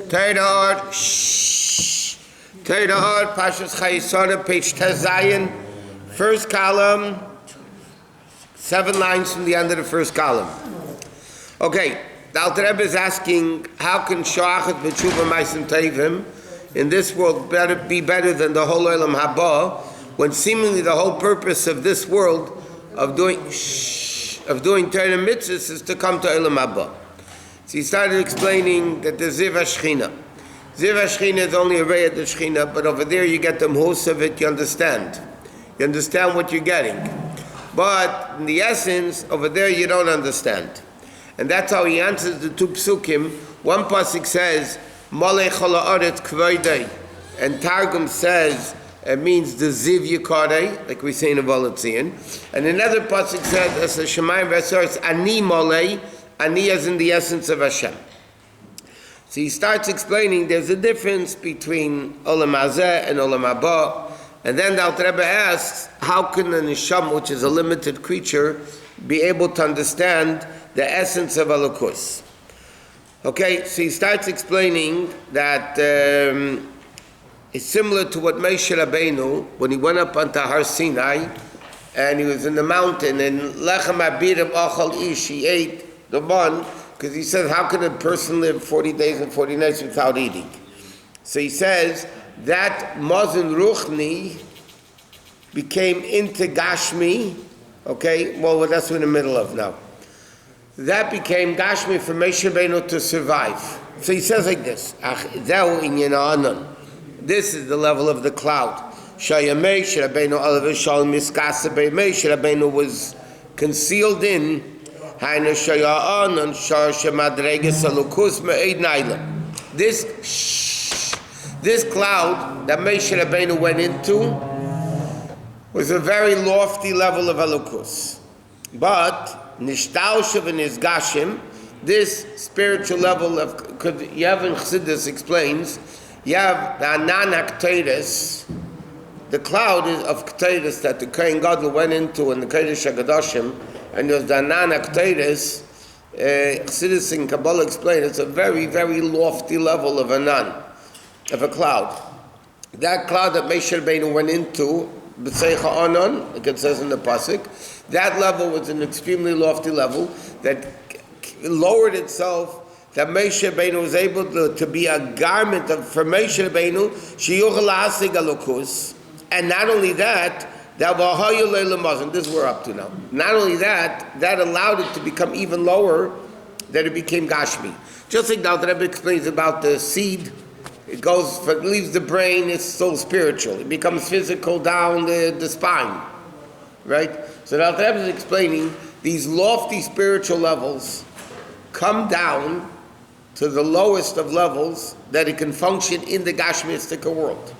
Torah Or, Torah Or, Pashas Chayei, page Tezayin, first column, 7 lines from the end of the first column. Okay, the Alter Rebbe is asking, how can Shoachet B'tshuva Ma'asim Tovim in this world be better than the whole Olam Haba, when seemingly the whole purpose of this world of doing Torah mitzvahs is to come to Olam Haba. So he started explaining that the Ziv HaShechina. Ziv HaShechina is only a ray of the Shechina, but over there you get the Mhus of it, you understand. You understand what you're getting. But in the essence, over there you don't understand. And that's how he answers the two psukim. One pasuk says, Malei chol haaretz kvoidei, and Targum says, it means the Ziv Yikadei, like we say in the Volotzian. And another pasuk says, as a Shemayim v'Aretz, Ani Malei, Ani as in the essence of Hashem. So he starts explaining there's a difference between Olam Hazeh and Olam Haba. And then the Alter Rebbe asks, how can a Neshama, which is a limited creature, be able to understand the essence of Elokus? Okay, so he starts explaining that it's similar to what Moshe Rabbeinu, when he went up onto Har Sinai, and he was in the mountain, and Lechem Abirim Achal Ish, he ate the bun, because he says, how can a person live 40 days and 40 nights without eating? So he says, that Mazon Ruchni became into Gashmi, okay, well that's what we're in the middle of now. That became Gashmi for Moshe Rabbeinu to survive. So he says like this, this is the level of the cloud. Moshe Rabbeinu was concealed in this cloud that Moshe Rabbeinu went into was a very lofty level of Elokus. But Nishtaushav and Nizgashim, this spiritual level of Yavin Chassidus explains, you have the Anan HaKteres, the cloud of Kteres that the Kohen Gadol went into in the Kodesh HaKadoshim, and there's the Anan HaKteres. Chassidus in Kabbalah explain it's a very, very lofty level of Anan, of a cloud. That cloud that Moshe Rabbeinu went into, B'tzeicha Anan, like it says in the pasuk, that level was an extremely lofty level that lowered itself, that Moshe Rabbeinu was able to be a garment for Moshe Rabbeinu, sheyuchel ha'asig Elokus. And not only that, this we're up to now. Not only that, that allowed it to become even lower, that it became Gashmi. Just like now the Rebbe explains about the seed, it leaves the brain, it's still spiritual. It becomes physical down the spine, right? So now the Rebbe is explaining these lofty spiritual levels come down to the lowest of levels that it can function in the Gashmistic world.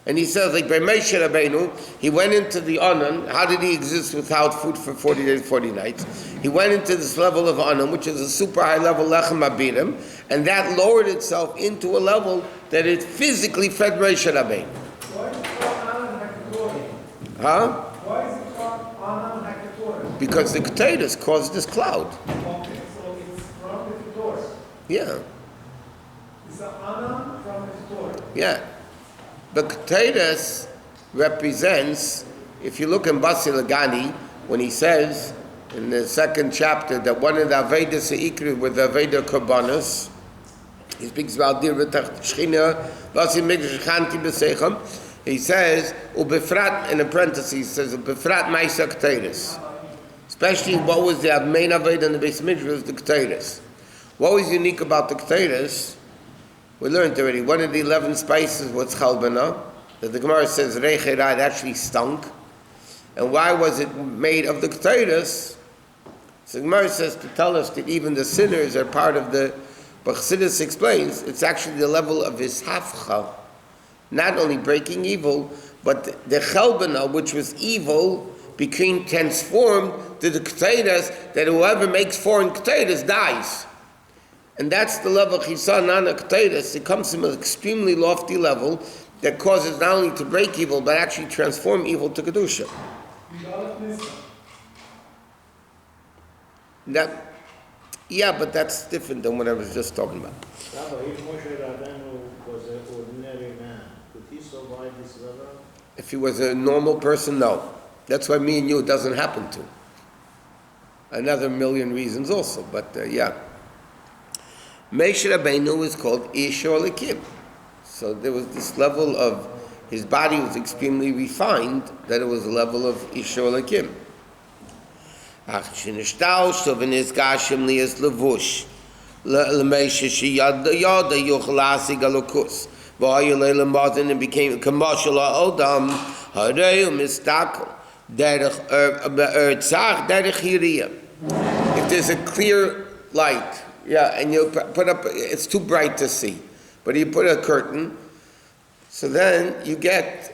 And he says, like by Moshe Rabbeinu, he went into the Anan. How did he exist without food for 40 days, 40 nights? He went into this level of Anan, which is a super high level, Lechem Abirim, and that lowered itself into a level that it physically fed Moshe Rabbeinu. Why is it called Anan HaKadorim? Huh? Why is it called Anan HaKadorim? Because the Ketores caused this cloud. Okay, so it's from the Ketores. Yeah. It's an Anan from the Ketores. Yeah. The Ketores represents, if you look in Basi Lagani, when he says in the second chapter that one of the Avedas Ikri with the Aveda Korbanos, he speaks about Dir V'Tach Shechina, Basi Mikdash Chanti B'Seicham, he says, Ubefrat, in a parenthesis, he says, Ubefrat Maisa Ketores. Especially what was the main Aveda in the Beis Mikdash was the Ketores. What was unique about the Ketores? We learned already, one of the 11 spices was chalbana, that the Gemara says Reicherad actually stunk. And why was it made of the Ketores? So the Gemara says to tell us that even the sinners are part of the, but Chassidus explains, it's actually the level of his hafcha, not only breaking evil, but the chalbana, which was evil, became transformed to the Ketores, that whoever makes foreign Ketores dies. And that's the level of Chisa Nana Ketores. It comes from an extremely lofty level that causes not only to break evil, but actually transform evil to Kedusha. Yeah, but that's different than what I was just talking about. Rabbi, if Moshe Rabbeinu was an ordinary man, could he survive this level? If he was a normal person, no. That's why me and you, it doesn't happen to. Another million reasons also, but yeah. Moshe Rabbeinu is called Ish Olikim. So there was this level of, his body was extremely refined, that it was a level of Ish Olikim. Ach, shenishtalshto v'nizgashim liyas levush, l'meisha sheyada yuchel asig alokus, v'ayu le'lemazin and became kamashal ha'odam, harei u'mistakel, derech tzach, derech hiriyah. If there's a clear light, yeah, and you put up, it's too bright to see, but you put a curtain, so then you get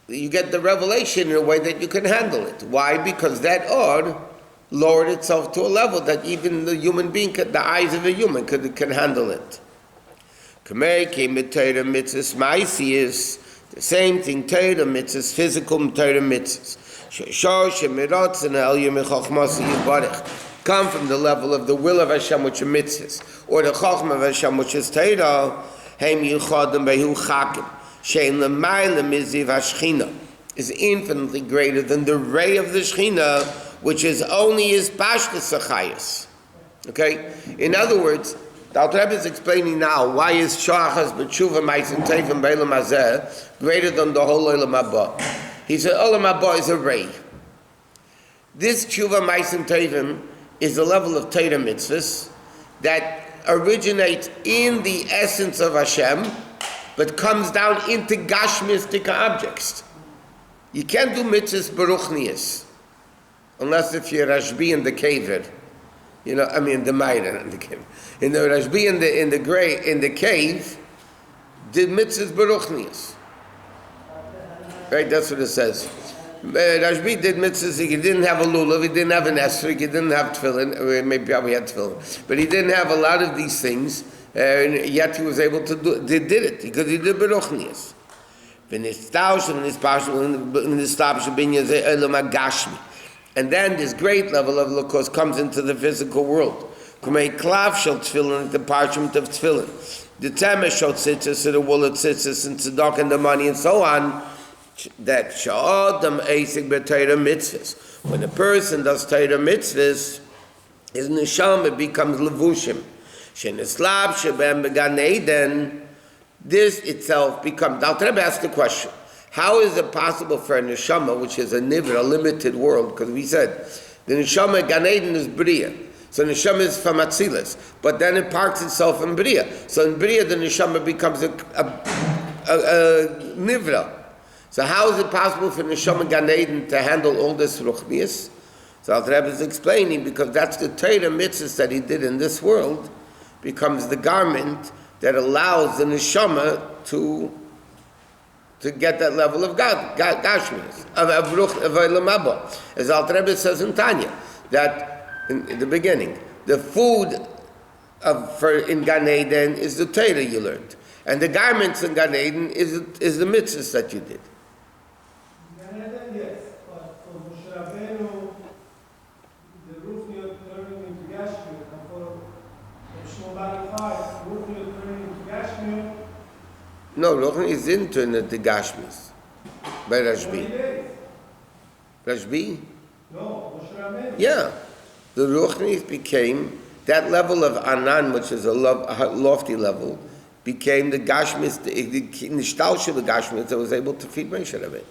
the revelation in a way that you can handle it. Why? Because that or lowered itself to a level that even the human being, the eyes of a human can handle it. The same thing, Torah mitzvahs, physical Torah mitzvahs. Come from the level of the will of Hashem, which are mitzvahs, or the chokhmah of Hashem, which is Torah. Is infinitely greater than the ray of the Shechina, which is only his pashtus achayus. Okay? In other words, the Alter Rebbe is explaining now why is shachas b'tshuva ma'asim teivim b'olam hazeh greater than the whole olam haba. He said olam haba is a ray. This tshuva ma'asim teivim is the level of Torah mitzvahs that originates in the essence of Hashem, but comes down into gashmistic objects. You can't do mitzvahs baruchnias unless if you're Rashbi in the caver, the Meir in the cave. In the Rashbi in the cave, did mitzvahs baruchnias. Right, that's what it says. Rashbi did mitzvahs. He didn't have a lulav, he didn't have an esrog, he didn't have tefillin, or maybe probably had tefillin, but he didn't have a lot of these things, and yet he was able to did it, because he did baruchnias. And then this great level of lakos comes into the physical world. The parchment of tefillin, the temesh shall tzitzis, the wool of tzitzis, and tzedakah and the money, and so on. That sha'adam eisik b'Torah mitzvahs. When a person does Torah mitzvahs, his neshama becomes levushim. Sheneslab shebem began Eden. This itself becomes. Now, Rebbe asked the question: how is it possible for a neshama, which is a nivra, a limited world? Because we said the neshama Gan Eden is bria, so neshama is from Atzilas, but then it parks itself in bria. So in bria, the neshama becomes a nivra. So how is it possible for neshama Gan Eden to handle all this ruchnius? So Alter Rebbe is explaining, because that's the Torah mitzvahs that he did in this world, becomes the garment that allows the neshama to get that level of gashmias, of olam haba. As Alter Rebbe says in Tanya, that in the beginning, the food in Gan Eden is the Torah you learned, and the garments in Gan Eden is the mitzvahs that you did. Gan Eden, yes, but for Moshe Rabbeinu, the Ruchniot turning into Gashmiot, and for Shmuel Bar Yochai, Ruchniot turning into Gashmiot. No, Ruchniot didn't turn into gashmis by Rashbi. Rashbi? No, Moshe Rabbeinu. Yeah, the Ruchniot became that level of Anan, which is a lofty level, became the gashmis, the nishtalsh of the gashmis that was able to feed Moshe Rabbeinu.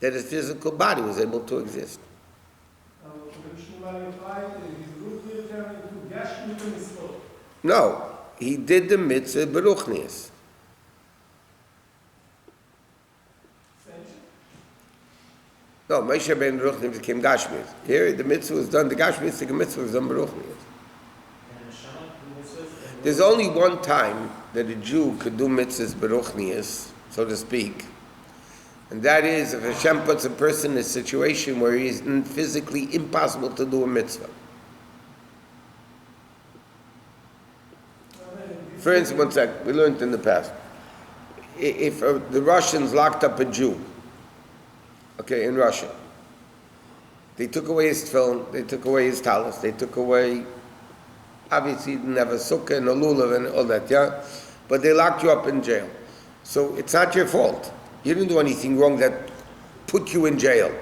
That his physical body was able to exist. No, he did the mitzvah beruchnias. No, Moshe Rabbeinu Ruchnias became gashmis. Here, the mitzvah was done. The gashmis, mitzvah was done beruchnias. There's only one time that a Jew could do mitzvahs beruchnias, so to speak, and that is if Hashem puts a person in a situation where he is physically impossible to do a mitzvah. For instance, one sec, we learned in the past, if the Russians locked up a Jew, okay, in Russia, they took away his tefillin, they took away his talis, they took away Obviously, you didn't have a sukkah and a lulav and all that, yeah? But they locked you up in jail. So it's not your fault. You didn't do anything wrong that put you in jail.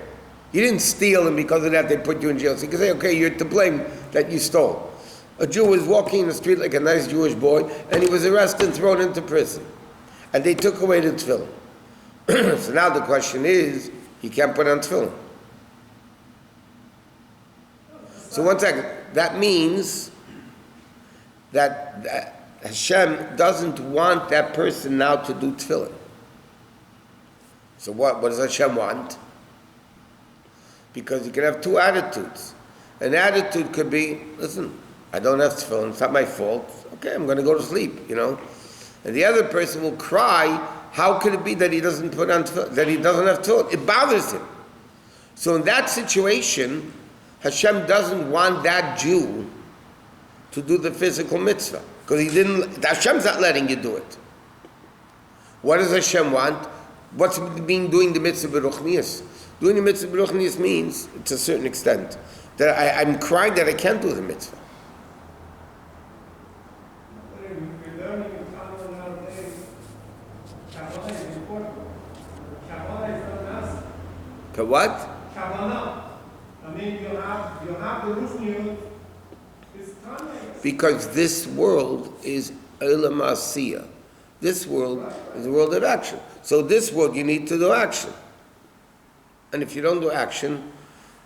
You didn't steal, and because of that, they put you in jail. So you can say, okay, you're to blame that you stole. A Jew was walking in the street like a nice Jewish boy, and he was arrested and thrown into prison. And they took away the tefillin. So now the question is, he can't put on tefillin. So one second, that means that Hashem doesn't want that person now to do tefillin. So what does Hashem want? Because you can have two attitudes. An attitude could be, listen, I don't have tefillin, it's not my fault. Okay, I'm going to go to sleep, And the other person will cry, how could it be that he doesn't put on tefillin, that he doesn't have tefillin? It bothers him. So in that situation, Hashem doesn't want that Jew to do the physical mitzvah. Because Hashem's not letting you do it. What does Hashem want? What's doing the mitzvah b'ruchnius? Doing the mitzvah b'ruchnius means, to a certain extent, that I'm crying that I can't do the mitzvah. We're learning in Kabbalah nowadays, Kabbalah is important. Kabbalah is not us. What? Kabbalah. I mean, you have the Rufniyut. It's Tanya. Because this world is Olam Asiyah. This world is a world of action. So this world you need to do action. And if you don't do action,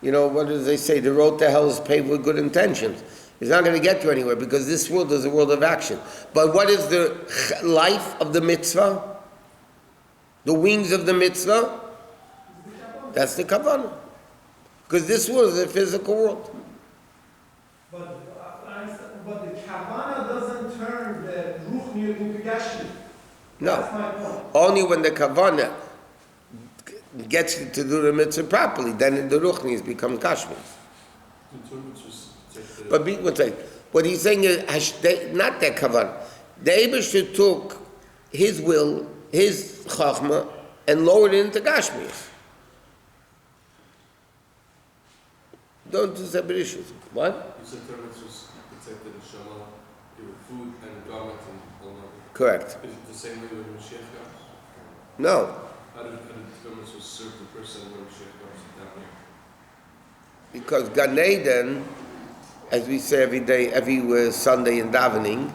what do they say? The road to hell is paved with good intentions. It's not going to get you anywhere because this world is a world of action. But what is the life of the mitzvah? The wings of the mitzvah? That's the kavanah. Because this world is a physical world. But the kavanah doesn't turn the Ruchniut into Gashmi. No. That's my point. Only when the kavanah gets you to do the mitzvah properly, then the ruchnis become kashmir. But what he's saying is not that kavanah. The Eibusher took his will, his chachma, and lowered it into kashmir. Don't do separate issues. What? You said mitzvahs protected the neshama, give it food and garment and all that. Correct. Is it the same way when Mashiach comes? No. How did the mitzvahs serve the person when Mashiach comes down here? Because Gan Eden, as we say every Sunday in davening,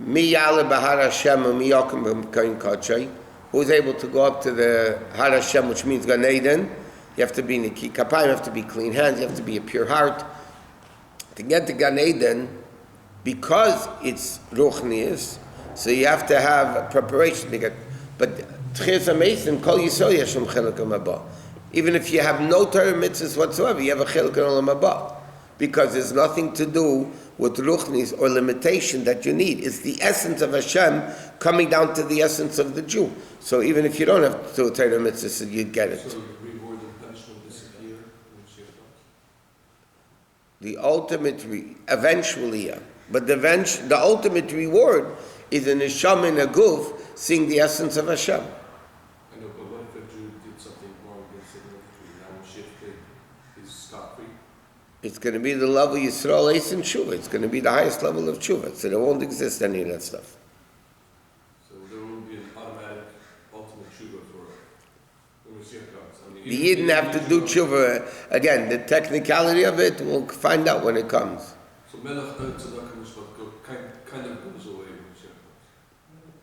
Mi Yale Bahar Hashem Mi Yokim B'Kain Kachay, who is able to go up to the Har Hashem, which means Gan Eden. You have to be Niki Kapayim, you have to be clean hands, you have to be a pure heart. To get to Gan Eden, because it's Ruchnius, so you have to have preparation to get. But Tchias HaMesim, Kol Yisrael Yeshem Chelek HaMabah. Even if you have no Torah mitzvahs whatsoever, you have a Chelek HaMabah. Because there's nothing to do with Ruchnis or limitation that you need. It's the essence of Hashem coming down to the essence of the Jew. So even if you don't have Torah mitzvahs, you get it. So reward and punishment disappear when Mashiach comes? The ultimate, eventually, yeah. But the ultimate reward is an neshama in a guf seeing the essence of Hashem. I know, but what if a Jew did something wrong against the tree? Now Mashiach is scot-free? It's going to be the level Yisrael Eis and Tshuva. It's going to be the highest level of Tshuva. So there won't exist any of that stuff. So there won't be an automatic ultimate tshuva for when Mashiach comes. I mean, The Yidden have to do Tshuva. Again, the technicality of it, we'll find out when it comes. So Melech Tzedakah Mishpat kind of goes away when Mashiach comes.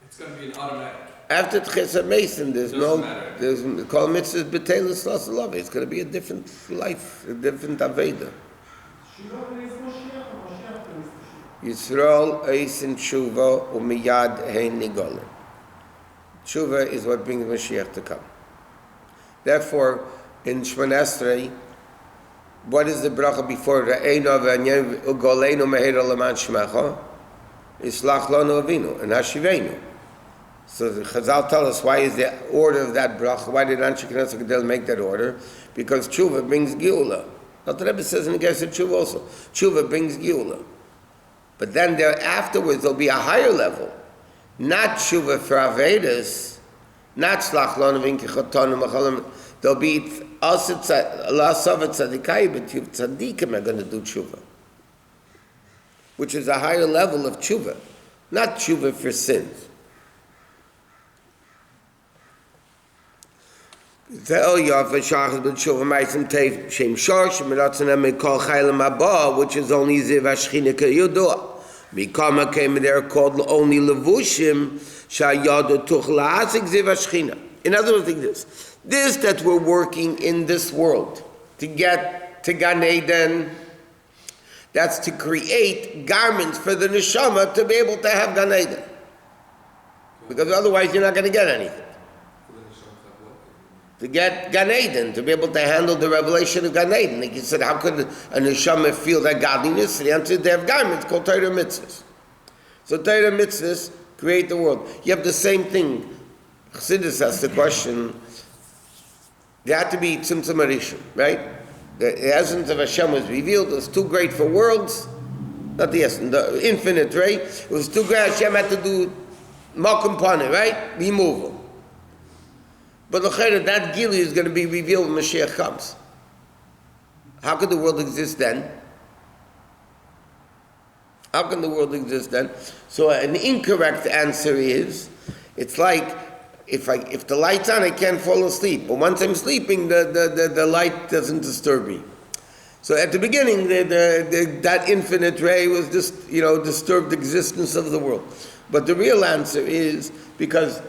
It's going to be an automatic. After Tchias HaMesim, there's Kol Mitzvahs B'Teilus Las Love. It's going to be a different life, a different Aveda. Yisrael Eis and Tshuva Umiyad Hein Nigolim. Tshuva is what brings Mashiach to come. Therefore, in Shemon Esrei, what is the bracha before Re'einu V'Anyen Ugoleinu Meher Olaman Shmecha? Islach Lanu Avinu and Hashiveinu. So the Chazal tell us why is the order of that bracha. Why did Anshe Knesset Gedel make that order? Because Tshuva brings Geula. Not the Rebbe says in the case of Tshuva also. Tshuva brings Geula. But then there afterwards there'll be a higher level. Not Tshuva for Avedas, not Slach Lanu V'Inkichotonu Machalam. There'll be also Allah Savat Tzadikai, but Tzadikim are going to do Tshuva. which is a higher level of tshuva, not tshuva for sins. Which is only ziv hashchina k'yudua. Mikama came there called only levushim shayadu tuch la'asik ziv hashchina. In other words, like this that we're working in this world to get to Gan Eden, that's to create garments for the neshama to be able to have Gan Eden. Because otherwise you're not going to get anything. To get Gan Eden, to be able to handle the revelation of Gan Eden. Like you said, how could a neshama feel that godliness? The answer is they have garments called Torah mitzvahs. So Torah mitzvahs create the world. You have the same thing. Chassidus asks the question, there had to be Tzimtzum Arishon, right? The essence of Hashem was revealed. It was too great for worlds. Not the essence, the infinite, right? It was too great. Hashem had to do Malkum Paneh, right? Removal. But that Gili is going to be revealed when Mashiach comes. How could the world exist then? How can the world exist then? So an incorrect answer is, it's like, if the light's on, I can't fall asleep. But once I'm sleeping, the light doesn't disturb me. So at the beginning, that infinite ray was just, disturbed the existence of the world. But the real answer is because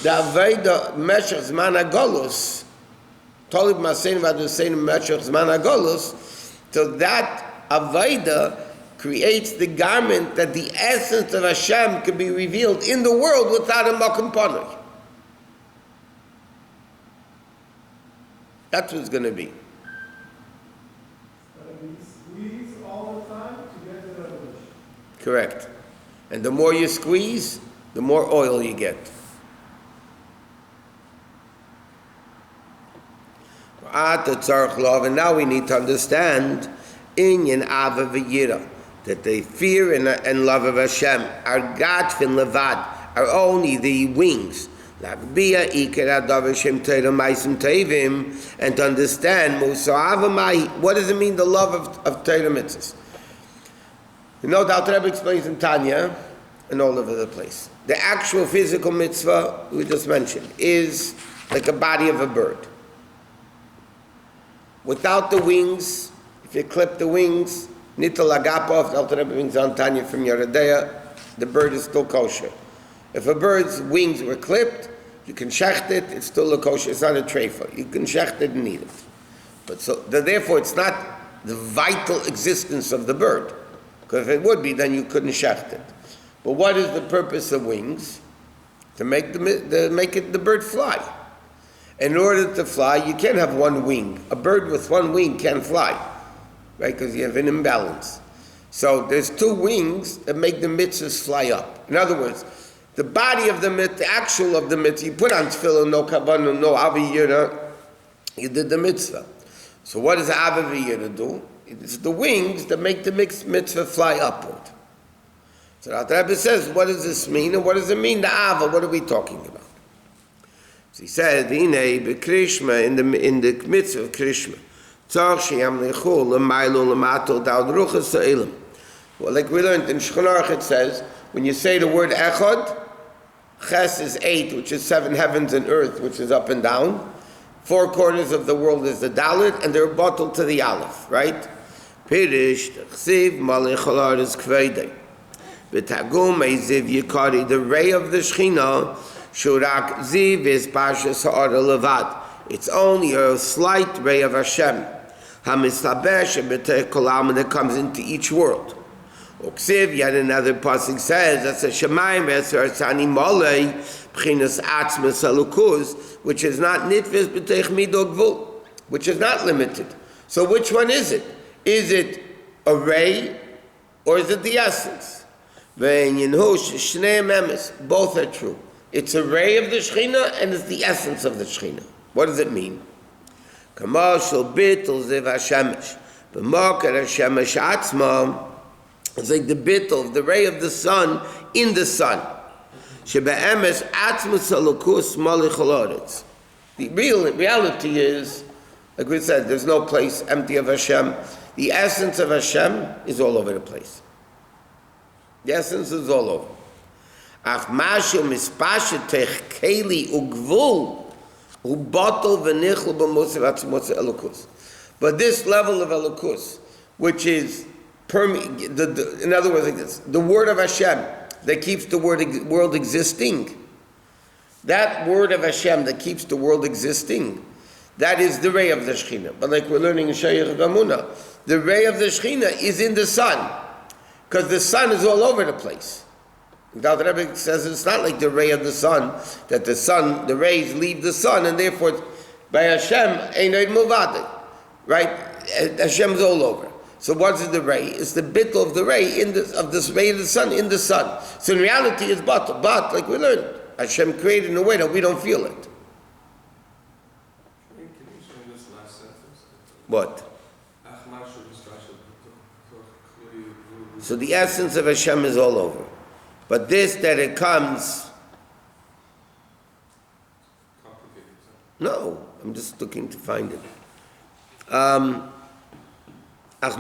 the Aveda Meshach Zman HaGolus, Tolib Masein Vadusein Meshach Zman HaGolus, so that Aveda creates the garment that the essence of Hashem can be revealed in the world without a Makom Paneh. That's what it's going to be. We squeeze all the time to get the revelation. Correct. And the more you squeeze, the more oil you get. And now we need to understand Inyan Ava V'Yira, that the fear and love of Hashem are Gadfin Levad, are only the wings. And to understand what does it mean, the love of Torah mitzvahs? No doubt Rabbi explains in Tanya and all over the place. The actual physical mitzvah we just mentioned is like a body of a bird. Without the wings, if you clip the wings, nital agapov, the Rebbe brings on Tanya from Yeridea, the bird is still kosher. If a bird's wings were clipped, you can shecht it, it's still a kosher, it's not a treifa. You can shecht it and eat it. But so, therefore, it's not the vital existence of the bird. Because if it would be, then you couldn't shecht it. But what is the purpose of wings? To make the bird fly. In order to fly, you can't have one wing. A bird with one wing can't fly, right? Because you have an imbalance. So there's two wings that make the mitzvahs fly up. In other words, the body of the mitzvah, the actual of the mitzvah, you put on tefillah, no kabbana, no aviyira, you did the mitzvah. So what does aviyira do? It's the wings that make the mitzvah fly upward. So the Rebbe says, what does this mean? And what does it mean, the ava? What are we talking about? So he said, in the mitzvah of Krishma, well, like we learned in Shulchan Aruch, it says, when you say the word echad, ches is 8, which is 7 heavens and earth, which is up and down. 4 corners of the world is the dalit, and they're bottled to the aleph, right? Pirish, chsiv, malech halar is kveidei. B'tagum, ziv yikari, the ray of the Shechina, Shurak Ziv is Pashas Ha'ara Levad. It's only a slight ray of Hashem. HaMislabesh B'tei Kol Alma that comes into each world. Uksiv, yet another passage says, that's a Shemayim V'esar Tzani Molei B'chinas Atzmas Alukuz, which is not Nitvis B'tei Chmido Gvul, which is not limited. So which one is it? Is it a ray or is it the essence? V'enyin Hush Shnei Memes, both are true. It's a ray of the Shechina and it's the essence of the Shechina. What does it mean? Kamashal bittul ziv hashemesh, b'makar hashemesh atzma. It's like the bittul, the ray of the sun in the sun. Shebe'emes atzma salukus malich haloretz. The reality is, like we said, there's no place empty of Hashem. The essence of Hashem is all over the place. The essence is all over. Ach mashu mispashetech keli ugvul ubatel v'nichlu b'mosir atzmos elokus. But this level of elokus, which is in other words, like this, the word of Hashem that keeps the world existing, that word of Hashem that keeps the world existing, that is the ray of the Shekhinah. But like we're learning in Chayei, the ray of the Shekhinah is in the sun, because the sun is all over the place. The Rabbi says it's not like the ray of the sun, that the rays leave the sun, and therefore, by Hashem, Einoid Mulvadi, right? Hashem's all over. So what is the ray? It's the bittul of the ray, of this ray of the sun in the sun. So in reality, it's but like we learned, Hashem created in a way that we don't feel it. Can you show this last sentence? What? So the essence of Hashem is all over. But this, that it comes... No, I'm just looking to find it. This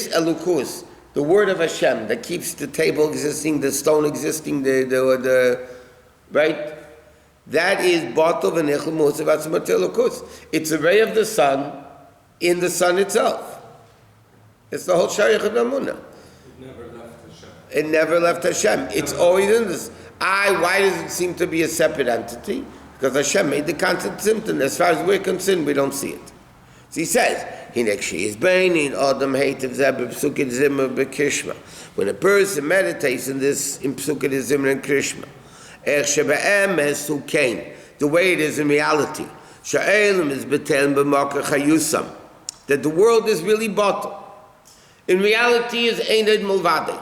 elukus, the word of Hashem that keeps the table existing, the stone existing, the right? That is Batov and Echel Mosev Atzmat Elukus. It's a ray of the sun in the sun itself. It's the whole Shayach of Amunah. It never left Hashem. It's always in this. Why does it seem to be a separate entity? Because Hashem made the concept symptom. As far as we're concerned, we don't see it. So he says, when a person meditates in this in Psukei Zimra and Krishma, the way it is in reality, that the world is really bottle. In reality is Eined Mulvadi.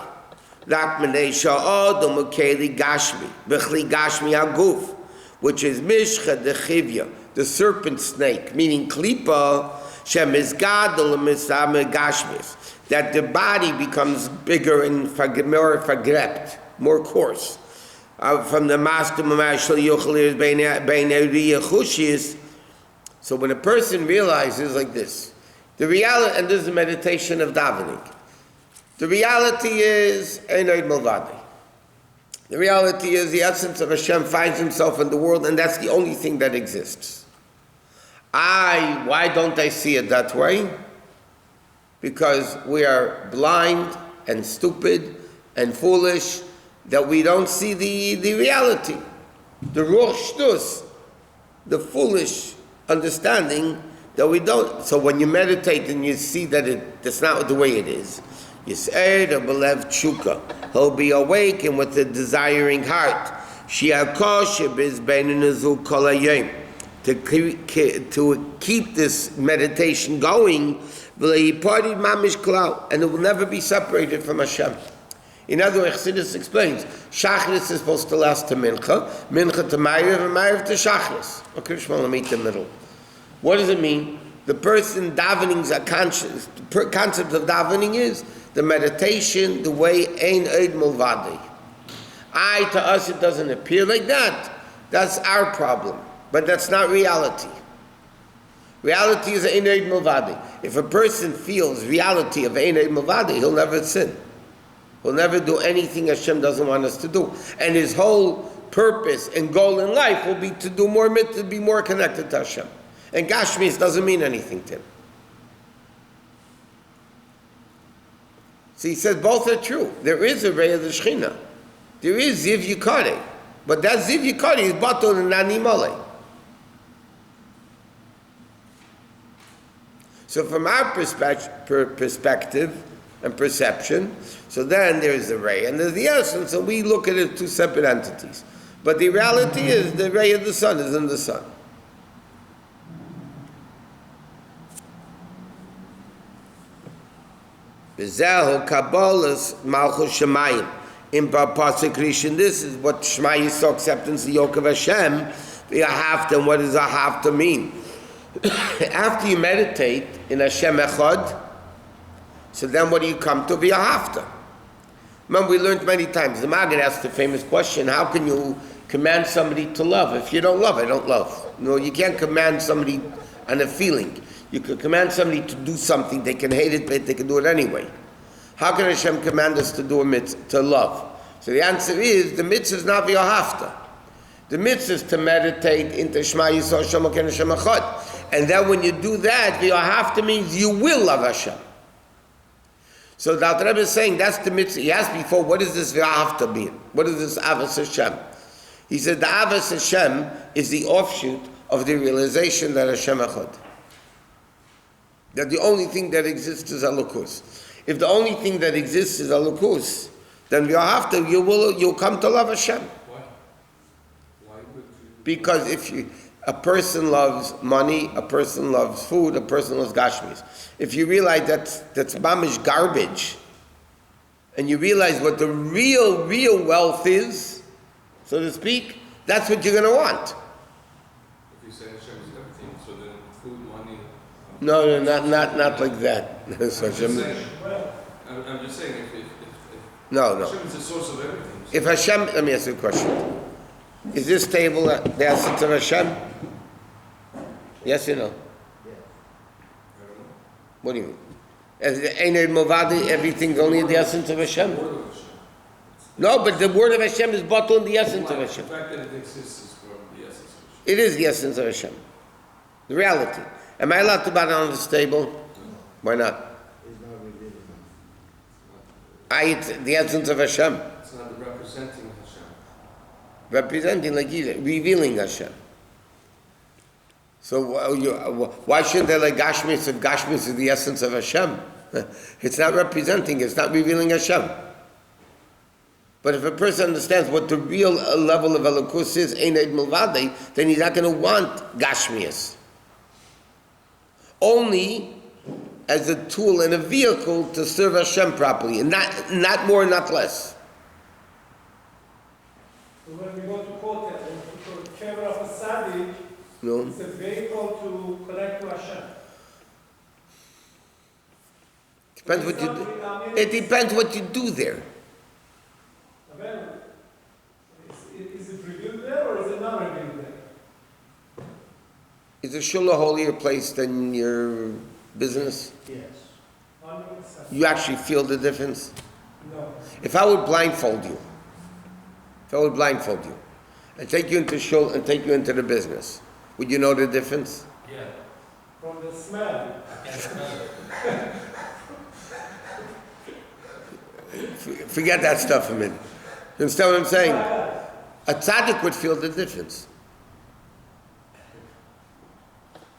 Which is Mishcha de Chivya, the serpent snake, meaning Klipa, Shem is Gadol Gashmis, that the body becomes bigger and more fagrept, more coarse. From the master Mamashal Yochalir Chushis. So when a person realizes like this, the reality, and this is a meditation of davening, the reality is Einoid Mulvadi. The reality is the essence of Hashem finds himself in the world, and that's the only thing that exists. Why don't I see it that way? Because we are blind and stupid and foolish, that we don't see the reality. The Ruach Shtus, the foolish understanding that we don't. So when you meditate and you see that that's not the way it is, you say, he'll be awake and with a desiring heart. To keep this meditation going, and it will never be separated from Hashem. In other words, Chassidus explains, Shachris is supposed to last to Mincha, Mincha to Ma'ariv, and Ma'ariv to Shachris. Okay, Shmuel, meet the middle. What does it mean? The person davening's a conscious, the concept of davening is the meditation, the way Ein Eid Mulvadi. To us it doesn't appear like that. That's our problem. But that's not reality. Reality is Ein Eid Mulvadi. If a person feels reality of Ein Eid Mulvadi, he'll never sin. He'll never do anything Hashem doesn't want us to do. And his whole purpose and goal in life will be to do more, to be more connected to Hashem. And Gashmis doesn't mean anything to him. So he says both are true. There is a ray of the Shekhinah. There is Ziv Yikari. But that Ziv Yikari is Baton and Nani Malay. So from our perspective and perception, so then there's the ray and there's the essence, and we look at it as two separate entities. But the reality is the ray of the sun is in the sun. Bezehu Kabbalah's Malchus Shemayim. In Pasuk Rishon, this is what Shema Yisrael, acceptance, the yoke of Hashem. The Ahavta, and what does Ahavta mean? After you meditate in Hashem Echad, so then what do you come to? V'ahavta. Remember, we learned many times, the Maggid asked the famous question, how can you command somebody to love? If you don't love, I don't love. No, you can't command somebody on a feeling. You can command somebody to do something, they can hate it, but they can do it anyway. How can Hashem command us to do a mitzvah, to love? So the answer is, the mitzvah is not v'yohavta. The mitzvah is to meditate into Shema Yisrael Hashem Elokeinu Hashem Echad. And then when you do that, v'yohavta means you will love Hashem. So the Alter Rebbe is saying that's the mitzvah. He asked before, what does this v'yohavta mean? What is this avos Hashem? He said the avos Hashem is the offshoot of the realization that Hashem Echad. That the only thing that exists is Elokus. If the only thing that exists is Elokus, then you'll come to love Hashem. Why? Why would you? Because a person loves money, a person loves food, a person loves gashmis. If you realize that's mamish garbage, and you realize what the real wealth is, so to speak, that's what you're going to want. If you say Hashem is everything, so then food, money. No, not like that. So I'm just Hashem, saying. I'm just saying if no. Hashem is the source of everything. So If Hashem, let me ask you a question. Is this table the essence of Hashem? Yes or no? Yeah. I don't know. What do you mean? Einay Movadi, everything's only the essence of Hashem? The word of Hashem. No, but the word of Hashem is bottled in the essence of The Hashem. fact that it exists is from the essence of Hashem. It is the essence of Hashem. The reality. Am I allowed to bow down on this table? Why not? It's not revealed. It's the essence of Hashem. It's not representing Hashem. Representing, like you said, revealing Hashem. So why shouldn't they like Gashmis if Gashmis is the essence of Hashem? It's not representing, it's not revealing Hashem. But if a person understands what the real level of Elokus is, Einay Milvadei, then he's not going to want Gashmias. Only as a tool and a vehicle to serve Hashem properly, and not more, not less. So when we go to Kotel, the camera of a Sadiq, No? it's a vehicle to connect to Hashem. Depends what you do. It depends what you do there. Amen. Is it revealed there or is it not revealed there? Is the shul a holier place than your business? Yes. 100%. You actually feel the difference? No. If I would blindfold you, and take you into shul and take you into the business, would you know the difference? Yeah. From the smell. I can smell it. Forget that stuff a minute. You understand what I'm saying? A tzaddik would feel the difference.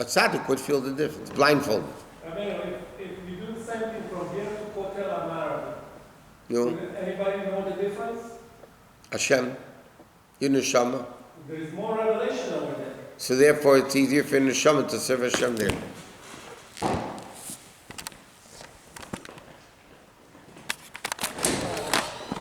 A tzaddik would feel the difference, blindfolded. I mean, if you do the same thing from here to Kotel Amara, You know, will anybody know the difference? Hashem, your neshama. There is more revelation over there. So therefore it's easier for your neshama to serve Hashem there.